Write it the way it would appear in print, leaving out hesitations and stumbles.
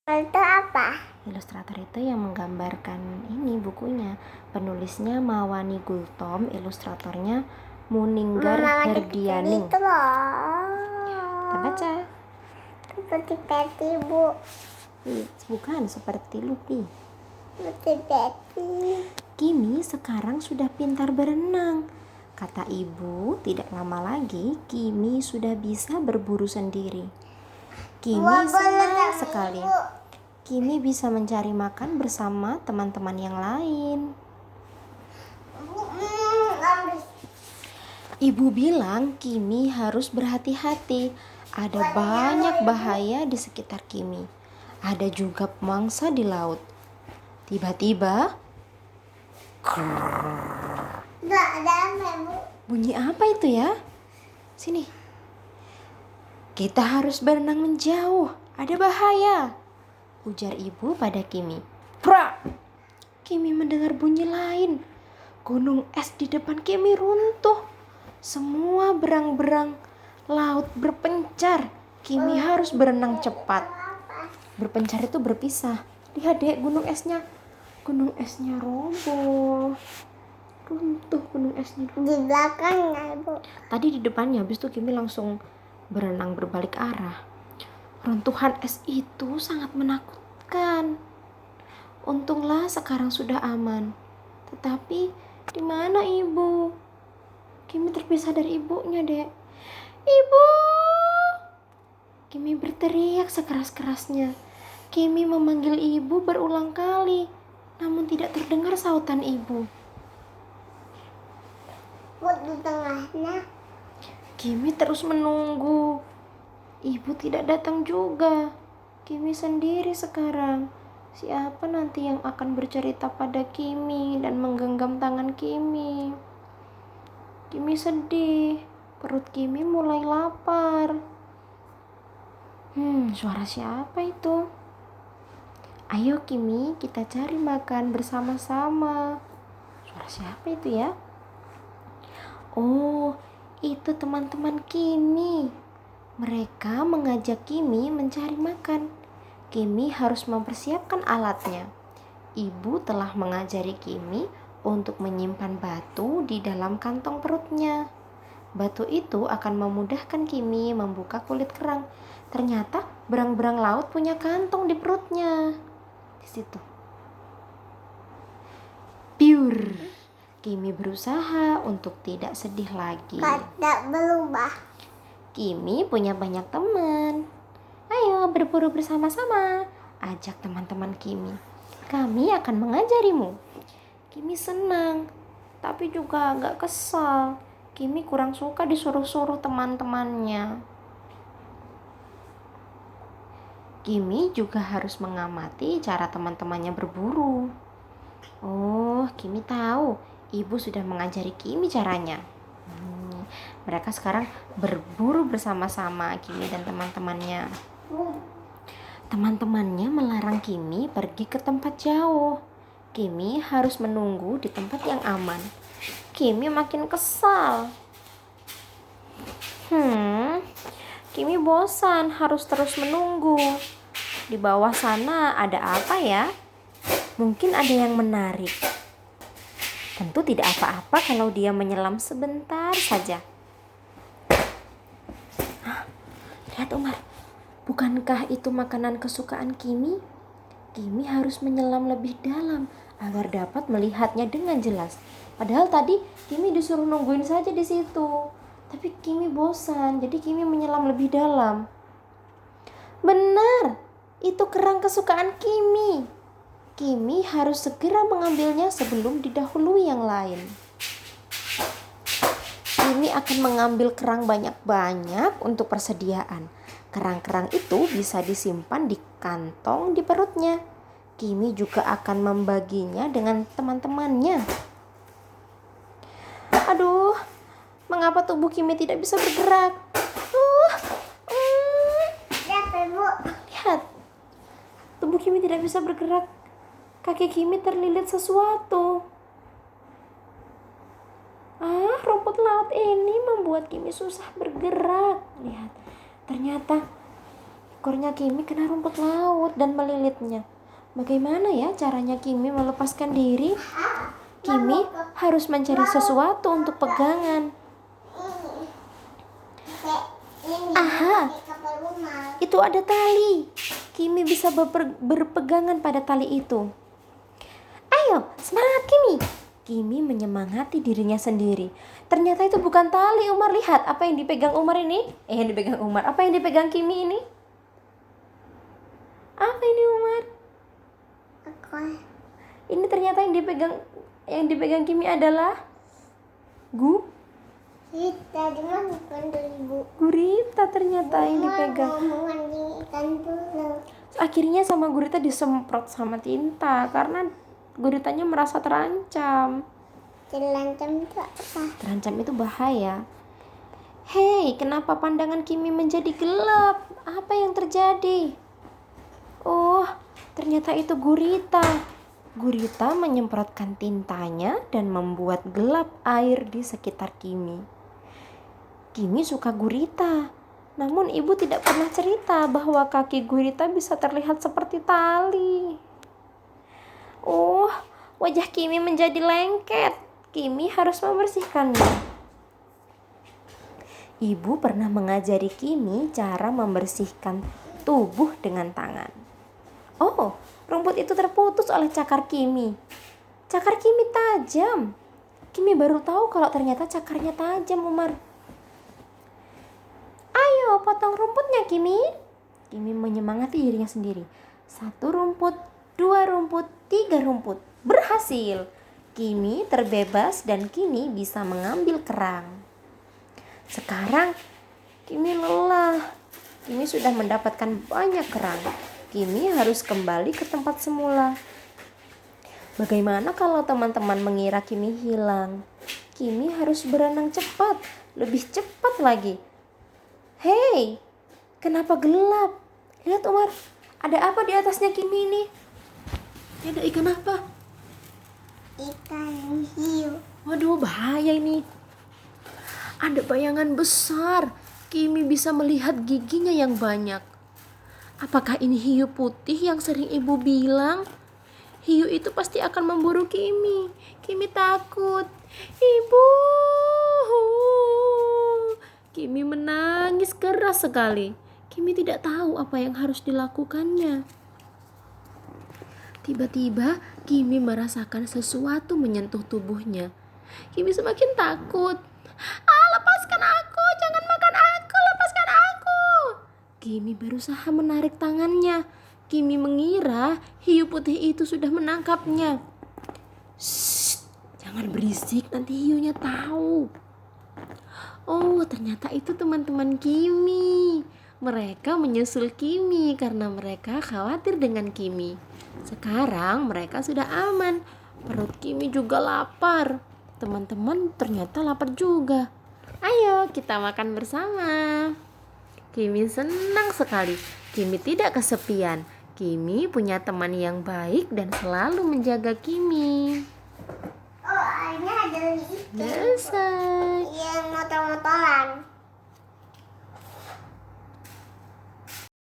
Itu apa? Ilustrator itu yang menggambarkan ini bukunya. Penulisnya Mawani Gultom, ilustratornya Muninggar Herdianing. Itu loh. Kita baca. Seperti Betty, Bu. Bukan seperti Lupi. Seperti Betty. Kimi sekarang sudah pintar berenang. Kata ibu, tidak lama lagi Kimi sudah bisa berburu sendiri. Kimi senang sekali. Kimi bisa mencari makan bersama teman-teman yang lain. Ibu bilang Kimi harus berhati-hati. Ada banyak bahaya di sekitar Kimi. Ada juga pemangsa di laut. Tiba-tiba, bunyi apa itu ya? Sini. Kita harus berenang menjauh. Ada bahaya, ujar ibu pada Kimi. Prak! Kimi mendengar bunyi lain. Gunung es di depan Kimi runtuh. Semua berang-berang laut berpencar. Kimi harus berenang cepat. Berpencar itu berpisah. Lihat dek, gunung esnya. Gunung esnya roboh. Runtuh gunung esnya. Di belakangnya, Bu. Tadi di depannya, habis itu Kimi langsung berenang berbalik arah. Runtuhan es itu sangat menakutkan. Untunglah sekarang sudah aman. Tetapi di mana ibu? Kimi terpisah dari ibunya, dek. Ibu! Kimi berteriak sekeras-kerasnya. Kimi memanggil ibu berulang kali, namun tidak terdengar sautan ibu. Bu, di tengahnya. Kimi terus menunggu. Ibu tidak datang juga. Kimi sendiri sekarang. Siapa nanti yang akan bercerita pada Kimi dan menggenggam tangan Kimi? Kimi sedih. Perut Kimi mulai lapar. Suara siapa itu? Ayo Kimi, kita cari makan bersama-sama. Suara siapa itu ya? Oh, itu teman-teman Kimi. Mereka mengajak Kimi mencari makan. Kimi harus mempersiapkan alatnya. Ibu telah mengajari Kimi untuk menyimpan batu di dalam kantong perutnya. Batu itu akan memudahkan Kimi membuka kulit kerang. Ternyata berang-berang laut punya kantong di perutnya. Di situ. Piur. Kimi berusaha untuk tidak sedih lagi. Tidak berubah. Kimi punya banyak teman. Ayo berburu bersama-sama, ajak teman-teman Kimi. Kami akan mengajarimu. Kimi senang, tapi juga agak kesal. Kimi kurang suka disuruh-suruh teman-temannya. Kimi juga harus mengamati cara teman-temannya berburu. Oh, Kimi tahu. Ibu sudah mengajari Kimi caranya. Mereka sekarang berburu bersama-sama, Kimi dan teman-temannya. Teman-temannya melarang Kimi pergi ke tempat jauh. Kimi harus menunggu di tempat yang aman. Kimi makin kesal. Kimi bosan harus terus menunggu. Di bawah sana ada apa ya? Mungkin ada yang menarik. Tentu tidak apa-apa kalau dia menyelam sebentar saja. Lihat Umar, bukankah itu makanan kesukaan Kimi? Kimi harus menyelam lebih dalam agar dapat melihatnya dengan jelas. Padahal tadi Kimi disuruh nungguin saja di situ. Tapi Kimi bosan, jadi Kimi menyelam lebih dalam. Benar, itu kerang kesukaan Kimi. Kimi harus segera mengambilnya sebelum didahului yang lain. Kimi akan mengambil kerang banyak-banyak untuk persediaan. Kerang-kerang itu bisa disimpan di kantong di perutnya. Kimi juga akan membaginya dengan teman-temannya. Aduh, mengapa tubuh Kimi tidak bisa bergerak? Lihat, tubuh Kimi tidak bisa bergerak. Kaki Kimi terlilit sesuatu. Rumput laut ini membuat Kimi susah bergerak. Lihat, ternyata Ekornya Kimi kena rumput laut dan melilitnya. Bagaimana ya caranya Kimi melepaskan diri? Kimi harus mencari sesuatu untuk pegangan. Aha, itu ada tali. Kimi bisa berpegangan pada tali itu. Ayo, semangat Kimi. Kimi menyemangati dirinya sendiri. Ternyata itu bukan tali, Umar. Lihat apa yang dipegang Umar ini. Yang dipegang Umar. Apa yang dipegang Kimi ini? Apa ini, Umar? Ini ternyata yang dipegang Kimi adalah gurita ternyata yang dipegang. Akhirnya sama gurita disemprot sama tinta karena guritanya merasa terancam. Terancam itu apa? Terancam itu bahaya. Hei, kenapa pandangan Kimi menjadi gelap? Apa yang terjadi? Oh, ternyata itu gurita. Gurita menyemprotkan tintanya dan membuat gelap air di sekitar Kimi. Kimi suka gurita, namun ibu tidak pernah cerita bahwa kaki gurita bisa terlihat seperti tali. Oh, wajah Kimi menjadi lengket. Kimi harus membersihkannya. Ibu pernah mengajari Kimi cara membersihkan tubuh dengan tangan. Oh, rumput itu terputus oleh cakar Kimi. Cakar Kimi tajam. Kimi baru tahu kalau ternyata cakarnya tajam, Umar. Ayo, potong rumputnya, Kimi. Kimi menyemangati dirinya sendiri. 1 rumput, 2 rumput, 3 rumput. Berhasil. Kimi terbebas dan Kimi bisa mengambil kerang. Sekarang Kimi lelah. Kimi sudah mendapatkan banyak kerang. Kimi harus kembali ke tempat semula. Bagaimana kalau teman-teman mengira Kimi hilang? Kimi harus berenang cepat, lebih cepat lagi. Hei, kenapa gelap? Lihat, Umar, ada apa di atasnya Kimi ini? Ada ikan apa? Ikan hiu. Waduh, bahaya ini. Ada bayangan besar. Kimi bisa melihat giginya yang banyak. Apakah ini hiu putih yang sering ibu bilang? Hiu itu pasti akan memburu Kimi. Kimi takut. Ibu. Kimi menangis keras sekali. Kimi tidak tahu apa yang harus dilakukannya. Tiba-tiba Kimi merasakan sesuatu menyentuh tubuhnya. Kimi semakin takut. Lepaskan aku, jangan makan aku, lepaskan aku. Kimi berusaha menarik tangannya. Kimi mengira hiu putih itu sudah menangkapnya. Shh, jangan berisik, nanti hiunya tahu. Oh, ternyata itu teman-teman Kimi. Mereka menyusul Kimi karena mereka khawatir dengan Kimi. Sekarang mereka sudah aman. Perut Kimi juga lapar. Teman-teman ternyata lapar juga. Ayo kita makan bersama. Kimi senang sekali. Kimi tidak kesepian. Kimi punya teman yang baik dan selalu menjaga Kimi. Oh, ini ada ikan. Selesai. Yang motor-motoran.